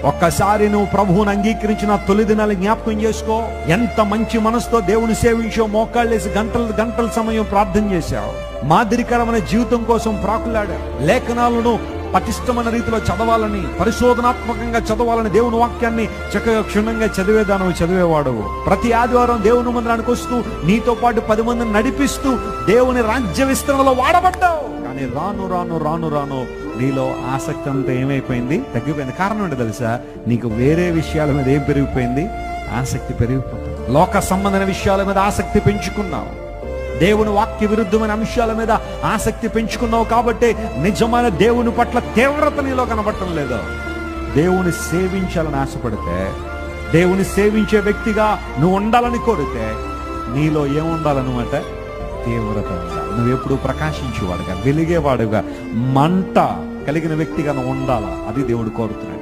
ఒక్కసారి నువ్వు ప్రభువుని అంగీకరించిన తొలి దినాలు జ్ఞాపకం చేసుకో. ఎంత మంచి మనసుతో దేవుని సేవించావు, మోకాళ్ళేసి గంటల సమయం ప్రార్థన చేశావు, మాదిరికరమైన జీవితం కోసం ప్రాకులాడా, లేఖనాలను పటిష్టమైన రీతిలో చదవాలని, పరిశోధనాత్మకంగా చదవాలని, దేవుని వాక్యాన్ని చక్కగా క్షుణ్ణంగా చదివేవాడు. ప్రతి ఆదివారం దేవుని మందిరానికి వస్తూ నీతో పాటు 10 మందిని నడిపిస్తూ దేవుని రాజ్య విస్తరణలో వాడబడ్డావు. కానీ రాను నీలో ఆసక్తి అంతా ఏమైపోయింది? తగ్గిపోయింది. కారణం ఏంటో తెలుసా? నీకు వేరే విషయాల మీద ఏం పెరిగిపోయింది? ఆసక్తి పెరిగిపోతుంది. లోక సంబంధమైన విషయాల మీద ఆసక్తి పెంచుకున్నావు, దేవుని వాక్య విరుద్ధమైన అంశాల మీద ఆసక్తి పెంచుకున్నావు. కాబట్టి నిజమైన దేవుని పట్ల తీవ్రత నీలో కనబడటం లేదు. దేవుని సేవించాలని ఆశపడితే, దేవుని సేవించే వ్యక్తిగా నువ్వు ఉండాలని కోరితే నీలో ఏముండాలన్నమాట? తీవ్రత ఉండాలి. నువ్వు ఎప్పుడు ప్రకాశించేవాడుగా, వెలిగేవాడుగా, మంట కలిగిన వ్యక్తిగా నువ్వు ఉండాలా. అది దేవుడు కోరుతున్నాడు.